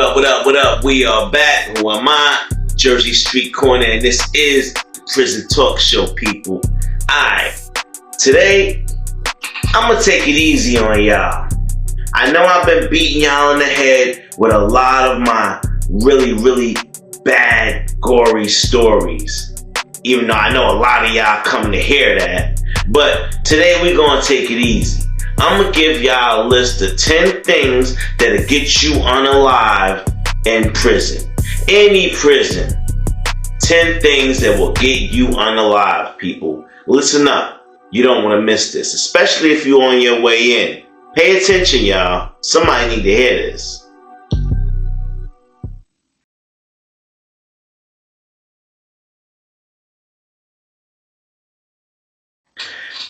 up, what up, what up? We are back. Who am I? Jersey Street Corner, and this is the Prison Talk Show, people. Today, I'm gonna take it easy on y'all. I know I've been beating y'all in the head with a lot of my really bad, gory stories. Even though I know a lot of y'all coming to hear that. But today we're gonna take it easy. I'm gonna give y'all a list of 10 things that'll get you unalived in prison. Any prison. 10 things that will get you unalived, people. Listen up. You don't want to miss this, especially if you're on your way in. Pay attention, y'all. Somebody need to hear this.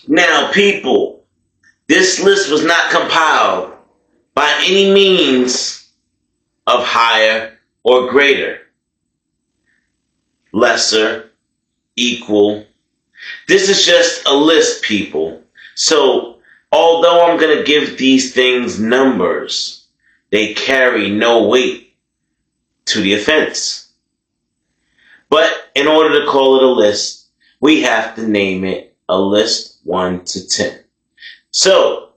Now, people, this list was not compiled by any means of higher or greater, lesser, equal. This is just a list, people. So, although I'm going to give these things numbers, they carry no weight to the offense. But in order to call it a list, we have to name it a list 1 to 10. So,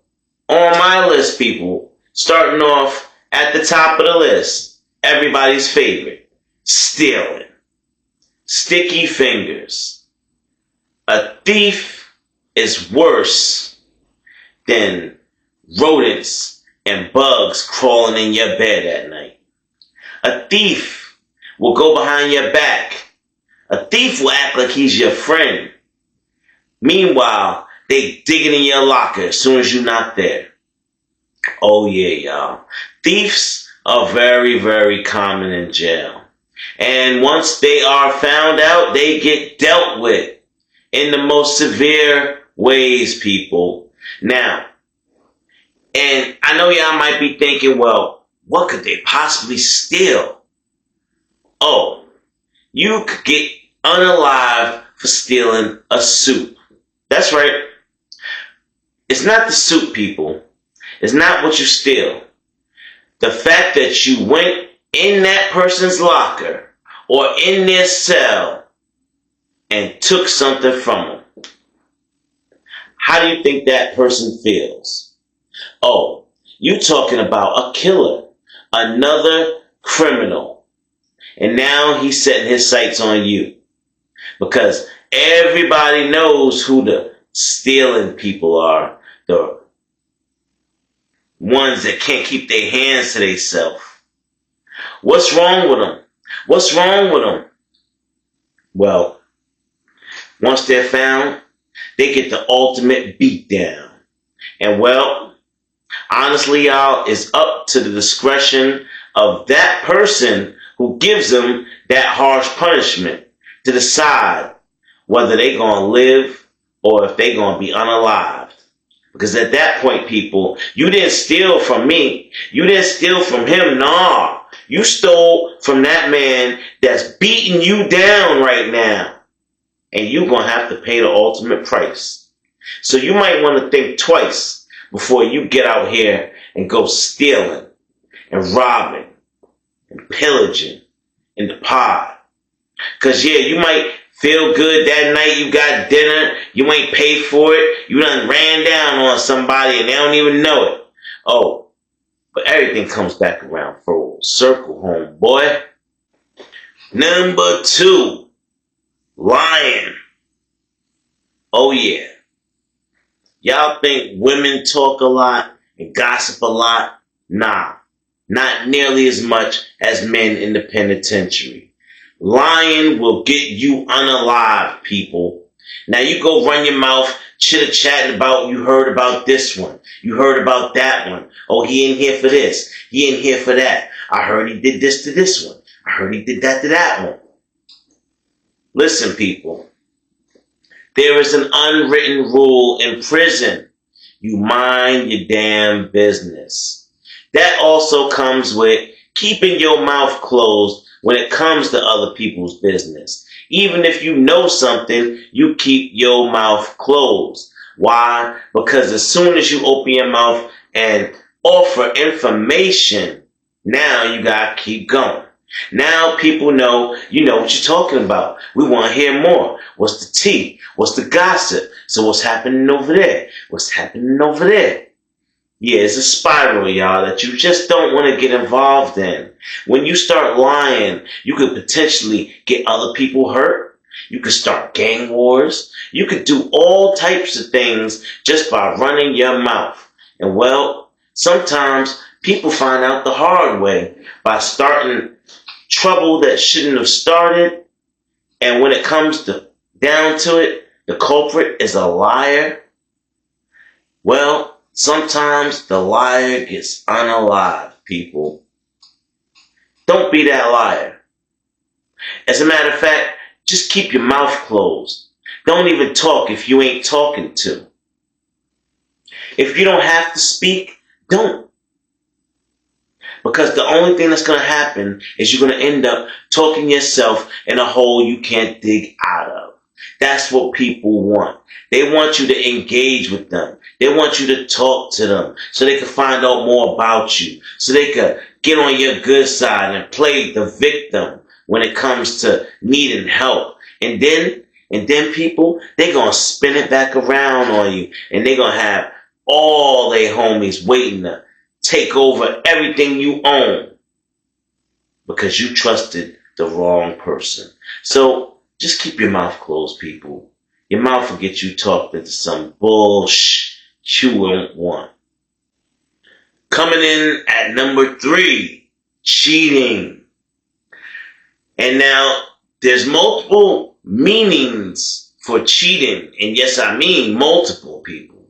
on my list, people, starting off at the top of the list, everybody's favorite, stealing. Sticky fingers. A thief is worse than rodents and bugs crawling in your bed at night. A thief will go behind your back. A thief will act like he's your friend. Meanwhile, they digging in your locker as soon as you're not there. Oh yeah, y'all. Thieves are very common in jail. And once they are found out, they get dealt with in the most severe ways, people. Now, and I know y'all might be thinking, well, what could they possibly steal? Oh, you could get unalived for stealing a suit. That's right. It's not the suit, people. It's not what you steal. The fact that you went in that person's locker or in their cell and took something from them. How do you think that person feels? Oh, you're talking about a killer, another criminal. And now he's setting his sights on you. Because everybody knows who the stealing people are. The ones that can't keep their hands to themselves. What's wrong with them? What's wrong with them? Well, once they're found, they get the ultimate beatdown. And well, honestly, y'all, it's up to the discretion of that person who gives them that harsh punishment to decide whether they're going to live or if they're going to be unalived. Because at that point, people, you didn't steal from me. You didn't steal from him. Nah. You stole from that man that's beating you down right now. And you're going to have to pay the ultimate price. So you might want to think twice before you get out here and go stealing and robbing and pillaging in the pod. Because, yeah, you might feel good that night you got dinner, you ain't paid for it, you done ran down on somebody and they don't even know it. Oh, but everything comes back around full circle, homeboy. Number 2, lying. Oh yeah. Y'all think women talk a lot and gossip a lot? Nah, not nearly as much as men in the penitentiary. Lying will get you unalived, people. Now you go run your mouth, chitter-chatting about, you heard about this one. You heard about that one. Oh, he ain't here for this. He ain't here for that. I heard he did this to this one. I heard he did that to that one. Listen, people. There is an unwritten rule in prison. You mind your damn business. That also comes with keeping your mouth closed when it comes to other people's business. Even if you know something, you keep your mouth closed. Why? Because as soon as you open your mouth and offer information Now you gotta keep going. Now people know you know what you're talking about. We want to hear more. What's the tea? What's the gossip? So what's happening over there? What's happening over there? Yeah, it's a spiral, y'all, that you just don't want to get involved in. When you start lying, you could potentially get other people hurt. You could start gang wars. You could do all types of things just by running your mouth. And well, sometimes people find out the hard way by starting trouble that shouldn't have started. And when it comes down to it, the culprit is a liar. Well, sometimes the liar gets unalived, people. Don't be that liar. As a matter of fact, just keep your mouth closed. Don't even talk if you ain't talking to. If you don't have to speak, don't. Because the only thing that's going to happen is you're going to end up talking yourself in a hole you can't dig out of. That's what people want. They want you to engage with them. They want you to talk to them so they can find out more about you. So they can get on your good side and play the victim when it comes to needing help. And then people, they're going to spin it back around on you. And they're going to have all their homies waiting to take over everything you own because you trusted the wrong person. So just keep your mouth closed, people. Your mouth will get you talked into some bullshit you won't want. Coming in at number 3, cheating. And now there's multiple meanings for cheating. And yes, I mean multiple, people.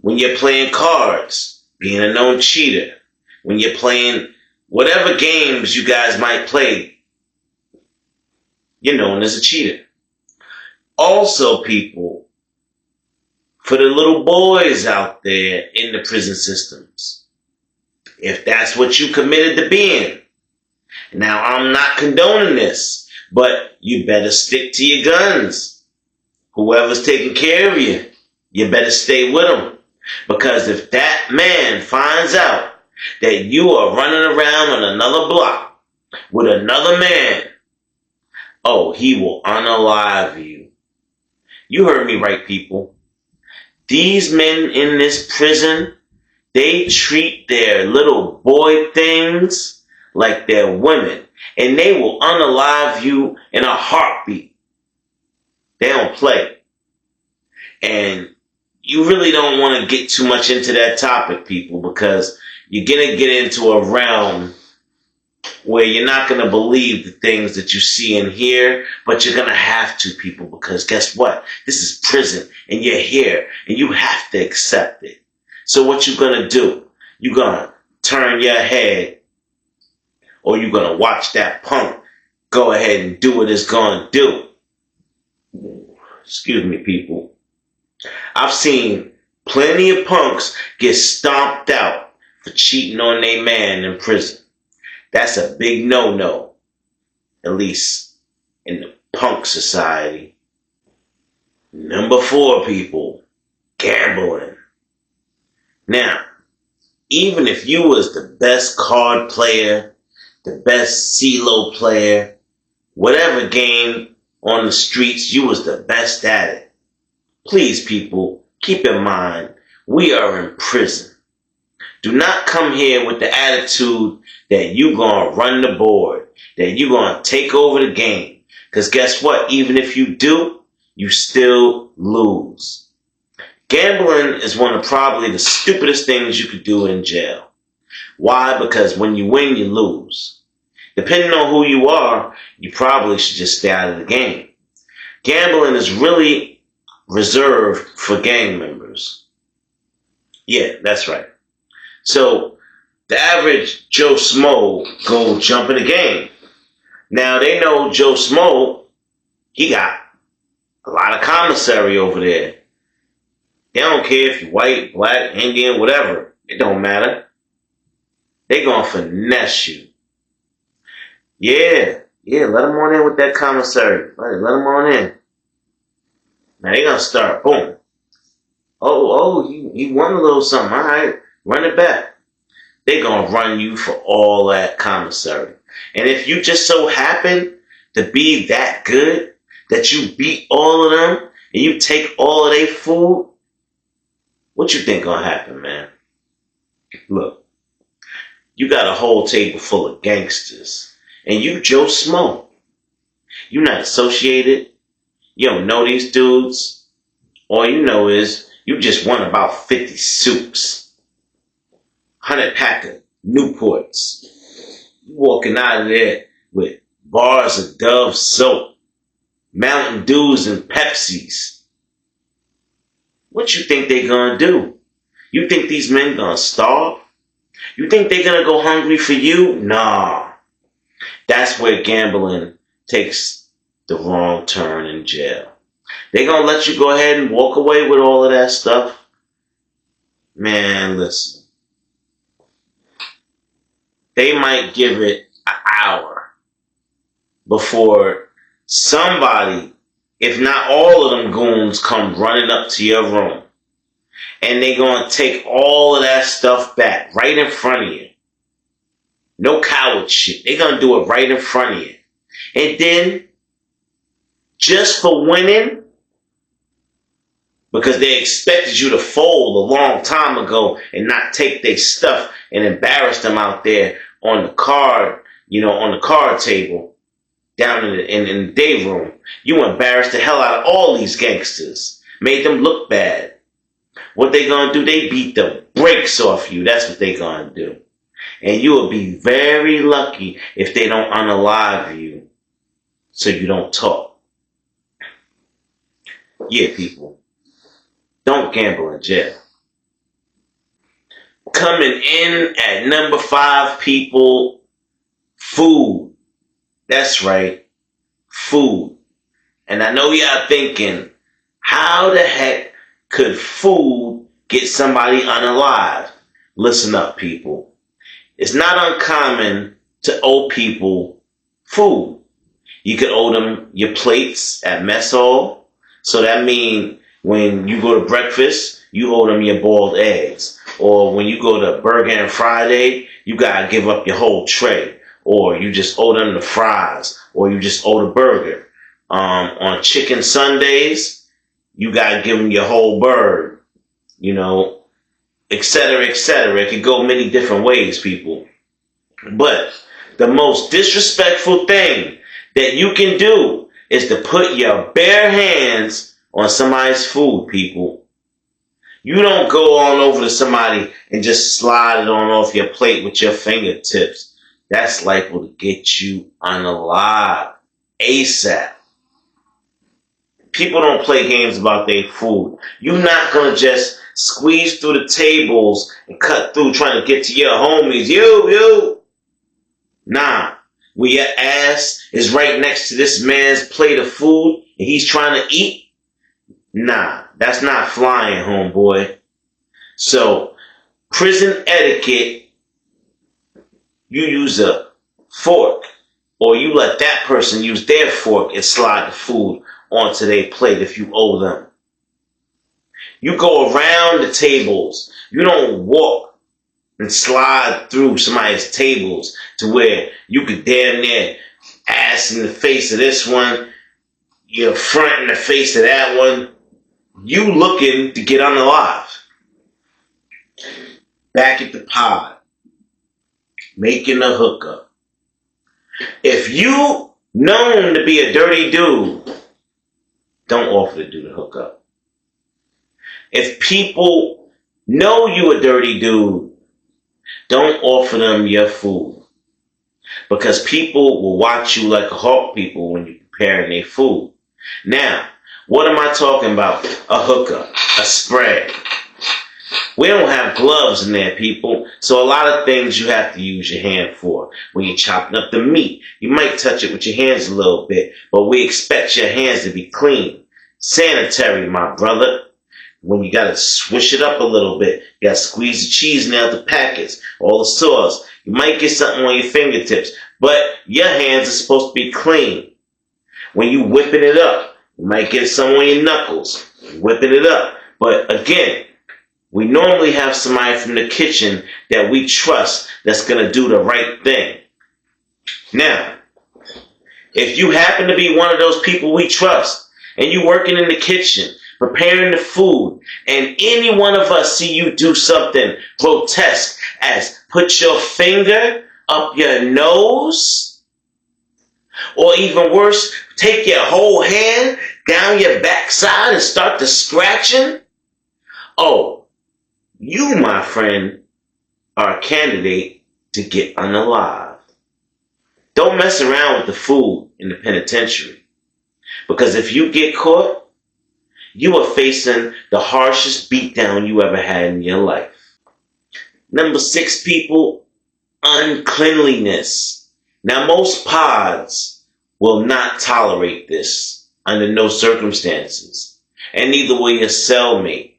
When you're playing cards, being a known cheater. When you're playing whatever games you guys might play, you're known as a cheater. Also, people, for the little boys out there in the prison systems, if that's what you committed to being, now I'm not condoning this, but you better stick to your guns. Whoever's taking care of you, you better stay with them. Because if that man finds out that you are running around on another block with another man, oh, he will unalive you. You heard me right, people. These men in this prison, they treat their little boy things like they're women. And they will unalive you in a heartbeat. They don't play. And you really don't want to get too much into that topic, people, because you're going to get into a realm where you're not going to believe the things that you see and hear, but you're going to have to, people, because guess what? This is prison, and you're here, and you have to accept it. So what you going to do? You're going to turn your head, or you're going to watch that punk go ahead and do what it's going to do. Excuse me, people. I've seen plenty of punks get stomped out for cheating on their man in prison. That's a big no-no, at least in the punk society. Number 4, people, gambling. Now, even if you was the best card player, the best CeeLo player, whatever game on the streets, you was the best at it. Please, people, keep in mind, we are in prison. Do not come here with the attitude that you're going to run the board, that you're going to take over the game. Because guess what? Even if you do, you still lose. Gambling is one of probably the stupidest things you could do in jail. Why? Because when you win, you lose. Depending on who you are, you probably should just stay out of the game. Gambling is really reserved for gang members. Yeah, that's right. So the average Joe Smo go jump in the game. Now they know Joe Smo, he got a lot of commissary over there. They don't care if you're white, black, Indian, whatever. It don't matter. They gonna finesse you. Yeah, let them on in with that commissary. Let them on in. Now they gonna start, boom. Oh, you won a little something. All right, run it back. they're going to run you for all that commissary. And if you just so happen to be that good that you beat all of them and you take all of their food, what you think going to happen, man? Look, you got a whole table full of gangsters and you Joe Smo. You're not associated. You don't know these dudes. All you know is you just won about 50 soups. 100 pack of Newports. You walking out of there with bars of Dove soap, Mountain Dews and Pepsis. What you think they gonna do? You think these men gonna starve? You think they gonna go hungry for you? Nah. That's where gambling takes the wrong turn in jail. They gonna let you go ahead and walk away with all of that stuff? Man, listen. They might give it an hour before somebody, if not all of them goons, come running up to your room. And they gonna take all of that stuff back right in front of you. No coward shit. They gonna do it right in front of you. And then, just for winning, because they expected you to fold a long time ago and not take their stuff and embarrass them out there on the card, on the card table down in the day room. You embarrassed the hell out of all these gangsters. Made them look bad. What they gonna do? They beat the brakes off you. That's what they gonna do. And you will be very lucky if they don't unalive you so you don't talk. Yeah, people. Don't gamble in jail. Coming in at number 5, people, food. That's right, food. And I know y'all thinking, how the heck could food get somebody unalive? Listen up, people. It's not uncommon to owe people food. You could owe them your plates at mess hall. So that means when you go to breakfast, you owe them your boiled eggs. Or when you go to Burger and Friday, you gotta give up your whole tray. Or you just owe them the fries. Or you just owe the burger. On Chicken Sundays, you gotta give them your whole bird. Et cetera, et cetera. It could go many different ways, people. But the most disrespectful thing that you can do is to put your bare hands on somebody's food, people. You don't go on over to somebody and just slide it on off your plate with your fingertips. That's liable to get you unalive ASAP. People don't play games about their food. You're not going to just squeeze through the tables and cut through trying to get to your homies. You. Nah. When your ass is right next to this man's plate of food and he's trying to eat, nah, that's not flying, homeboy. So, prison etiquette, you use a fork, or you let that person use their fork and slide the food onto their plate if you owe them. You go around the tables. You don't walk and slide through somebody's tables to where you could damn near ass in the face of this one, your front in the face of that one. You looking to get unalive. Back at the pod. Making a hookup. If you known to be a dirty dude, don't offer to do the hookup. If people know you a dirty dude, don't offer them your food. Because people will watch you like a hawk, people, when you're preparing their food. Now, what am I talking about? A hookup, a spread. We don't have gloves in there, people. So a lot of things you have to use your hand for. When you're chopping up the meat, you might touch it with your hands a little bit, but we expect your hands to be clean. Sanitary, my brother. When you gotta swish it up a little bit, you gotta squeeze the cheese out the packets, all the sauce. You might get something on your fingertips, but your hands are supposed to be clean. When you whipping it up, you might get some on your knuckles, whipping it up. But again, We normally have somebody from the kitchen that we trust that's going to do the right thing. Now, if you happen to be one of those people we trust and you working in the kitchen, preparing the food, and any one of us see you do something grotesque as put your finger up your nose, or even worse, take your whole hand down your backside and start to scratching, oh, you, my friend, are a candidate to get unalived. Don't mess around with the food in the penitentiary. Because if you get caught, you are facing the harshest beatdown you ever had in your life. Number 6, people, uncleanliness. Now, most pods will not tolerate this under no circumstances. And neither will your cellmate.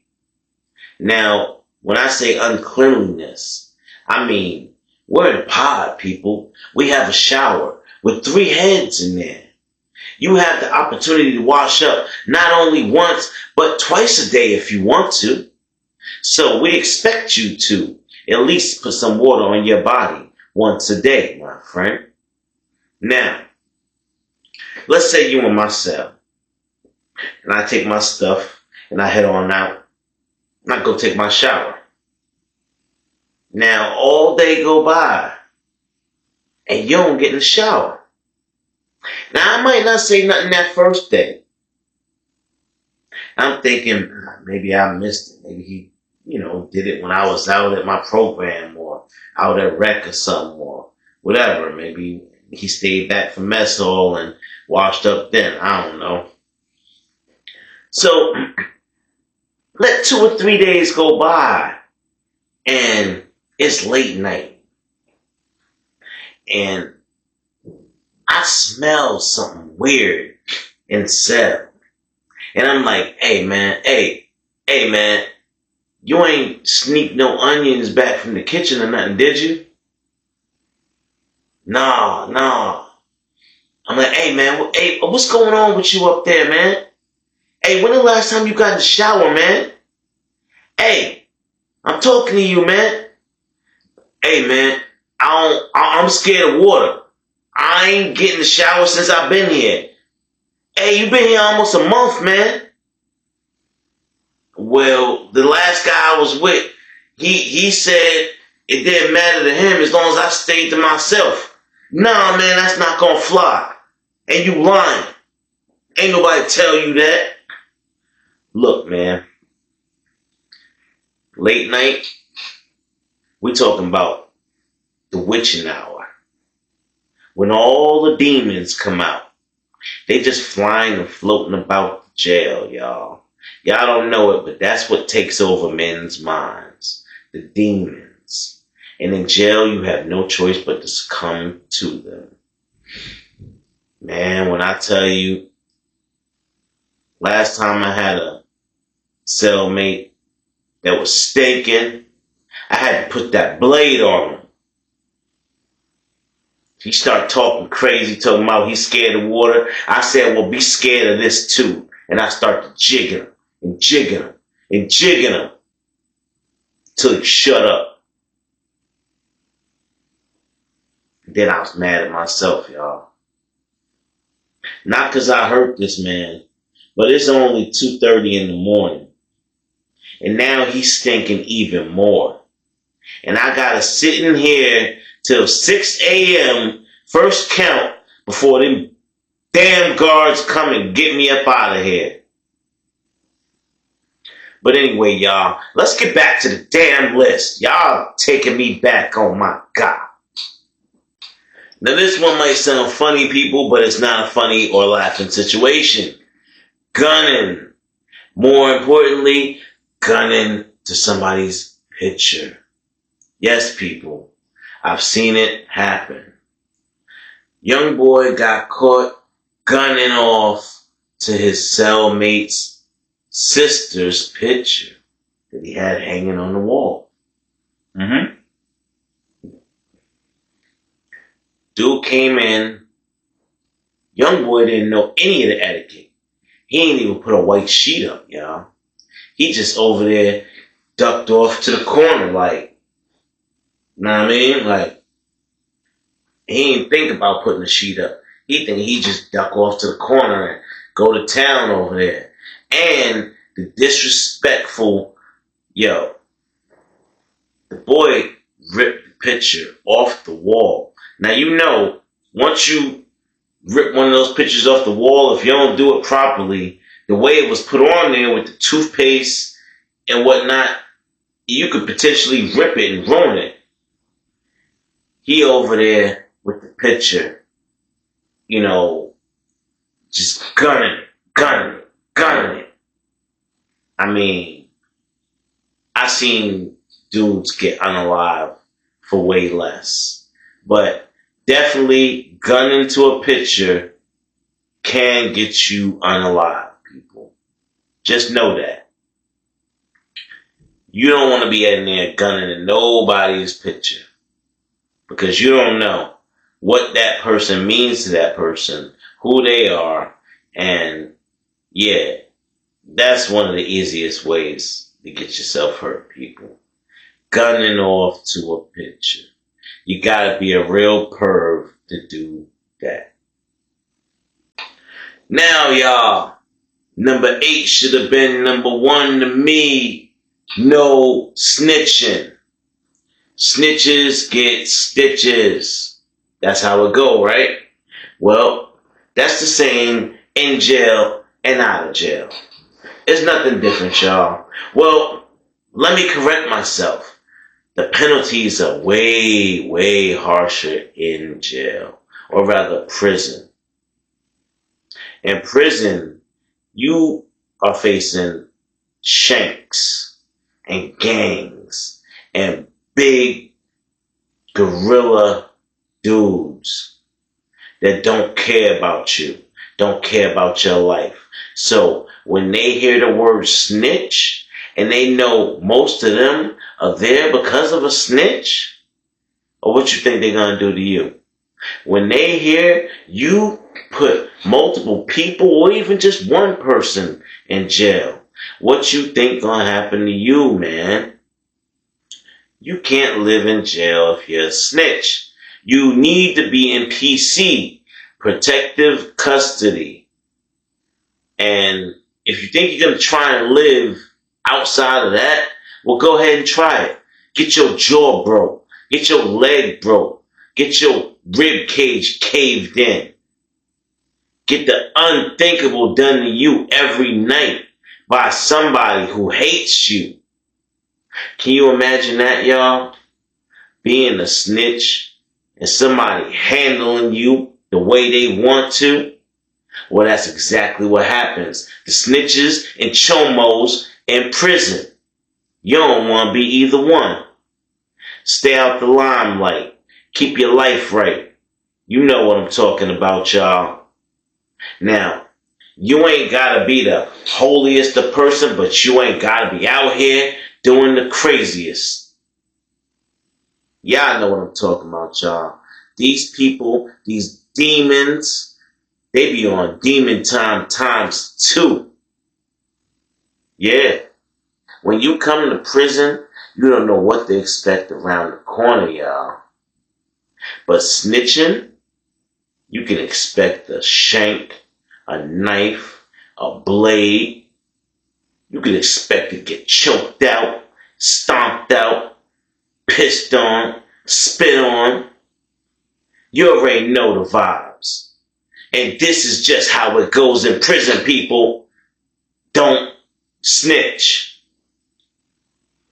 Now, when I say uncleanliness, I mean, we're in a pod, people. We have a shower with 3 heads in there. You have the opportunity to wash up not only once, but twice a day if you want to. So we expect you to at least put some water on your body once a day, my friend. Now, let's say you're in my cell, and I take my stuff, and I head on out, and I go take my shower. Now, all day go by, and you don't get in the shower. Now, I might not say nothing that first day. I'm thinking, maybe I missed it. Maybe he, did it when I was out at my program or out at rec or something or whatever. Maybe he stayed back from mess hall and washed up then. I don't know. So, let 2 or 3 days go by, and it's late night. And I smell something weird in cell. And I'm like, hey man, you ain't sneaked no onions back from the kitchen or nothing, did you? Nah. I'm like, hey man, what's going on with you up there, man? Hey, when the last time you got in the shower, man? Hey, I'm talking to you, man. Hey man, I'm scared of water. I ain't getting the shower since I've been here. Hey, you been here almost a month, man. Well, the last guy I was with, he said it didn't matter to him as long as I stayed to myself. Nah, man, that's not gonna fly. And you lying. Ain't nobody tell you that. Look, man. Late night, we talking about the witching hour. When all the demons come out. They just flying and floating about the jail, y'all. Y'all don't know it, but that's what takes over men's minds. The demons. And in jail, you have no choice but to succumb to them. Man, when I tell you, last time I had a cellmate that was stinking, I had to put that blade on him. He started talking crazy, talking about he's scared of water. I said, well, be scared of this too. And I started jigging him and jigging him and jigging him till he shut up. Then I was mad at myself, y'all. Not because I hurt this man, but it's only 2:30 in the morning. And now he's stinking even more. And I got to sit in here till 6 a.m. first count before them damn guards come and get me up out of here. But anyway, y'all, let's get back to the damn list. Y'all taking me back, oh my God. Now this one might sound funny, people, but it's not a funny or laughing situation. Gunning. More importantly, gunning to somebody's picture. Yes, people. I've seen it happen. Young boy got caught gunning off to his cellmate's sister's picture that he had hanging on the wall. Dude came in. Young boy didn't know any of the etiquette. He ain't even put a white sheet up, y'all. He just over there ducked off to the corner, like, know what I mean? Like, he didn't think about putting the sheet up. He think he just duck off to the corner and go to town over there. And the disrespectful, yo, the boy ripped the picture off the wall. Now, you know, once you rip one of those pictures off the wall, if you don't do it properly, the way it was put on there with the toothpaste and whatnot, you could potentially rip it and ruin it. He over there with the picture, you know, just gunning it. I mean, I seen dudes get unalive for way less. But definitely gunning to a picture can get you unalive, people. Just know that. You don't want to be in there gunning in nobody's picture. Because you don't know what that person means to that person, who they are, and yeah, that's one of the easiest ways to get yourself hurt, people. Gunning off to a picture. You gotta be a real perv to do that. Now, y'all, number 8 should have been number 1 to me. No snitching. Snitches get stitches. That's how it go, right? Well, that's the same in jail and out of jail. It's nothing different, y'all. Well, let me correct myself. The penalties are way, way harsher in jail, or rather prison. In prison, you are facing shanks and gangs and big gorilla dudes that don't care about you, don't care about your life. So when they hear the word snitch and they know most of them are there because of a snitch, or what you think they're going to do to you? When they hear you put multiple people or even just one person in jail, what you think going to happen to you, man? You can't live in jail if you're a snitch. You need to be in PC, protective custody. And if you think you're going to try and live outside of that, well, go ahead and try it. Get your jaw broke. Get your leg broke. Get your rib cage caved in. Get the unthinkable done to you every night by somebody who hates you. Can you imagine that, y'all? Being a snitch and somebody handling you the way they want to? Well, that's exactly what happens. The snitches and chomos in prison. You don't want to be either one. Stay out the limelight. Keep your life right. You know what I'm talking about, y'all. Now, you ain't gotta be the holiest of person, but you ain't gotta be out here doing the craziest. Y'all know what I'm talking about, y'all. These people, these demons, they be on demon time times 2. Yeah. When you come to prison, you don't know what to expect around the corner, y'all. But snitching, you can expect a shank, a knife, a blade. You can expect to get choked out, stomped out, pissed on, spit on. You already know the vibes. And this is just how it goes in prison, people. Don't snitch.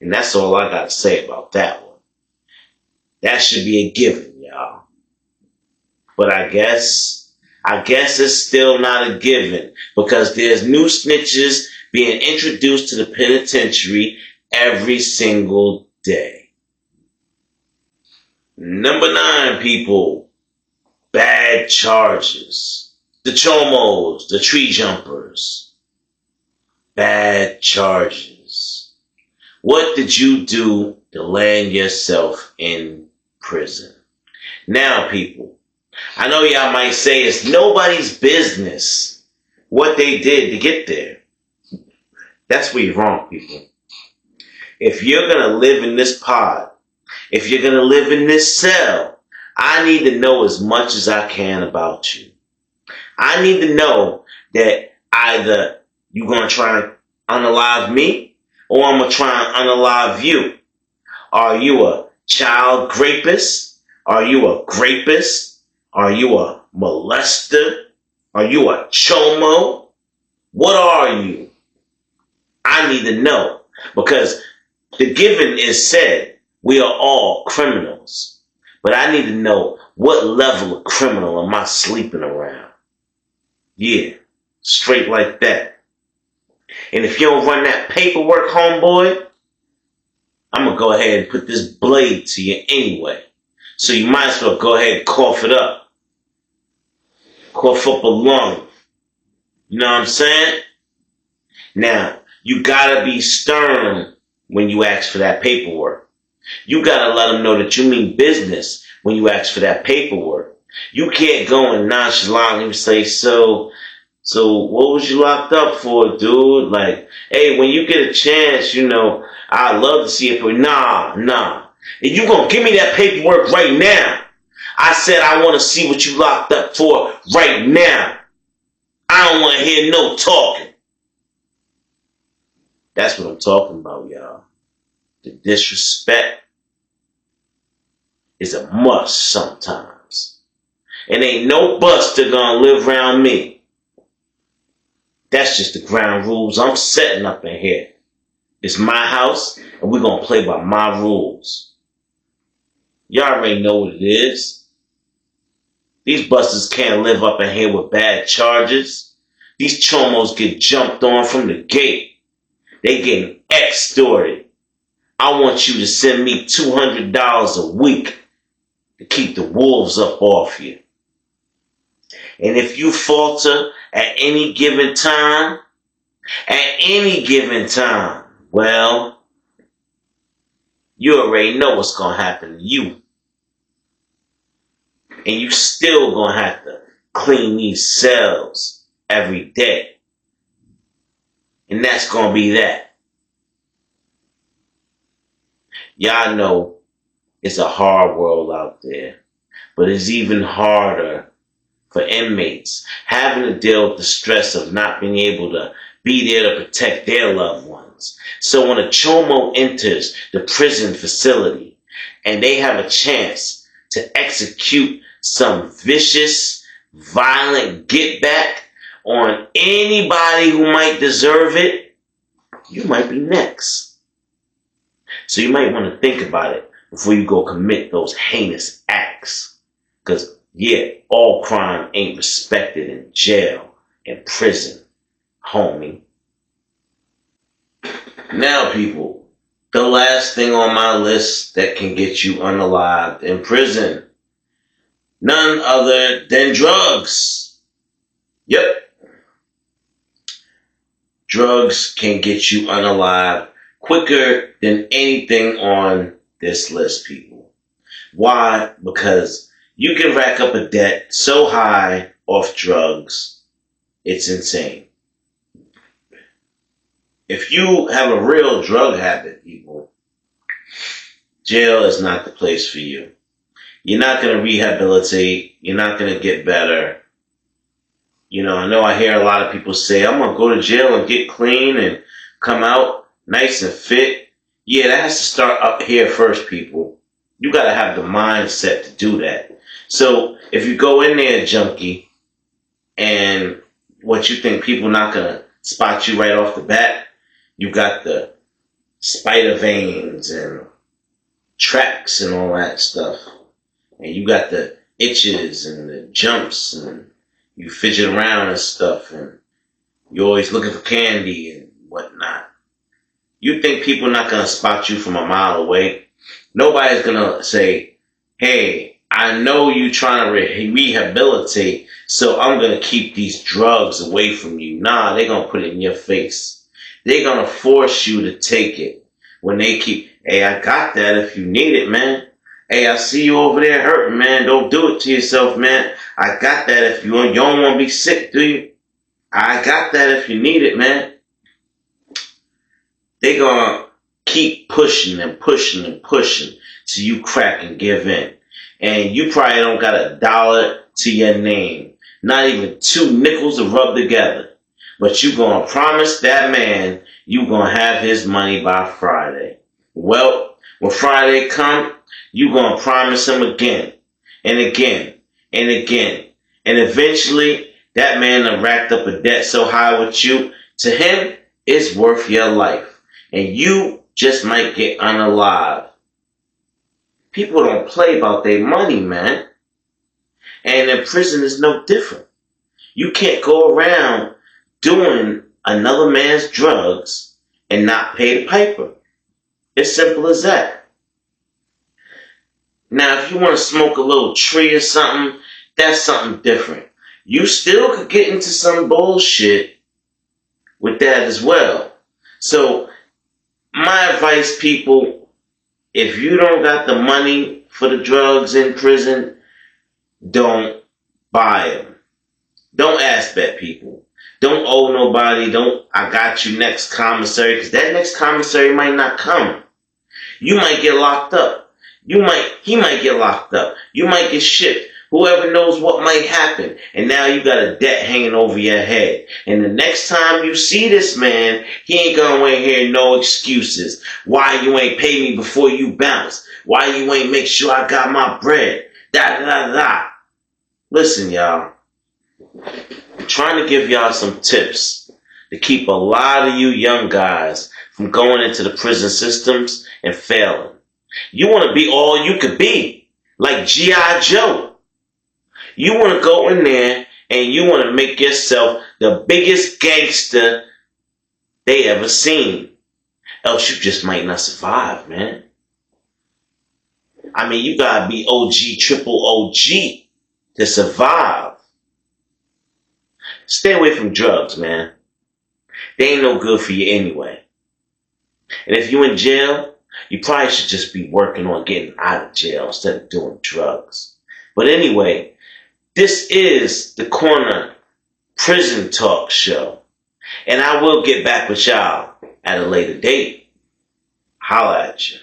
And that's all I got to say about that one. That should be a given, y'all. But I guess it's still not a given because there's new snitches being introduced to the penitentiary every single day. Number 9, people. Bad charges. The chomos, the tree jumpers. Bad charges. What did you do to land yourself in prison? Now, people, I know y'all might say it's nobody's business what they did to get there. That's where you're wrong, people. if you're going to live in this pod, if you're going to live in this cell, I need to know as much as I can about you. I need to know that either you're going to try and unalive me or I'm going to try and unalive you. Are you a child rapist? Are you a grapist? Are you a molester? Are you a chomo? What are you? I need to know, because the given is said we are all criminals. But I need to know, what level of criminal am I sleeping around? Yeah, straight like that. And if you don't run that paperwork, homeboy, I'm going to go ahead and put this blade to you anyway. So you might as well go ahead and cough it up. Cough up a lung. You know what I'm saying? Now, you gotta be stern when you ask for that paperwork. You gotta let them know that you mean business when you ask for that paperwork. You can't go and nonchalantly say, so what was you locked up for, dude? Like, hey, when you get a chance, I'd love to see it, but nah. If you gonna give me that paperwork right now, I said I want to see what you locked up for right now. I don't want to hear no talking. That's what I'm talking about, y'all. The disrespect is a must sometimes. And ain't no buster gonna live around me. That's just the ground rules I'm setting up in here. It's my house, and we're gonna play by my rules. Y'all already know what it is. These busters can't live up in here with bad charges. These chomos get jumped on from the gate. They getting extorted. I want you to send me $200 a week to keep the wolves up off you. And if you falter at any given time, well, you already know what's going to happen to you. And you still going to have to clean these cells every day. And that's going to be that. Y'all know it's a hard world out there. But it's even harder for inmates having to deal with the stress of not being able to be there to protect their loved ones. So when a chomo enters the prison facility and they have a chance to execute some vicious, violent get back on anybody who might deserve it, you might be next. So you might want to think about it before you go commit those heinous acts. Because, yeah, all crime ain't respected in jail and prison, homie. Now, people, the last thing on my list that can get you unalived in prison, none other than drugs. Yep. Drugs can get you unalived quicker than anything on this list, people. Why? Because you can rack up a debt so high off drugs, it's insane. If you have a real drug habit, people, jail is not the place for you. You're not going to rehabilitate. You're not going to get better. I know I hear a lot of people say, I'm going to go to jail and get clean and come out nice and fit. Yeah, that has to start up here first, people. You got to have the mindset to do that. So if you go in there, junkie, and what you think people not going to spot you right off the bat, you got the spider veins and tracks and all that stuff. And you got the itches and the jumps, and you fidget around and stuff, and you're always looking for candy and whatnot. You think people are not going to spot you from a mile away? Nobody's going to say, hey, I know you trying to rehabilitate, so I'm going to keep these drugs away from you. Nah, they're going to put it in your face. They're going to force you to take it. When they keep, hey, I got that if you need it, man. Hey, I see you over there hurting, man. Don't do it to yourself, man. I got that if you don't want to be sick, do you? I got that if you need it, man. They gonna keep pushing and pushing and pushing till you crack and give in. And you probably don't got $1 to your name. Not even 2 nickels to rub together. But you gonna promise that man you gonna have his money by Friday. Well, when Friday come, you gonna promise him again and again and again. And eventually, that man done racked up a debt so high with you, to him, it's worth your life. And you just might get unalive. People don't play about their money, man. And in prison is no different. You can't go around doing another man's drugs and not pay the piper. It's simple as that. Now, if you want to smoke a little tree or something, that's something different. You still could get into some bullshit with that as well. So, my advice, people, if you don't got the money for the drugs in prison, don't buy them. Don't ask that, people. Don't owe nobody. Don't, I got you next commissary, because that next commissary might not come. You might get locked up. He might get locked up. You might get shipped. Whoever knows what might happen. And now you got a debt hanging over your head. And the next time you see this man, he ain't gonna want to hear no excuses. Why you ain't pay me before you bounce? Why you ain't make sure I got my bread? Da da da. Listen, y'all. I'm trying to give y'all some tips to keep a lot of you young guys from going into the prison systems and failing. You want to be all you could be, like G.I. Joe. You want to go in there and you want to make yourself the biggest gangster they ever seen. Else you just might not survive, man. I mean, you gotta be OG, triple OG to survive. Stay away from drugs, man. They ain't no good for you anyway. And if you in jail, you probably should just be working on getting out of jail instead of doing drugs. But anyway, this is the Corner Prison Talk Show. And I will get back with y'all at a later date. Holla at you.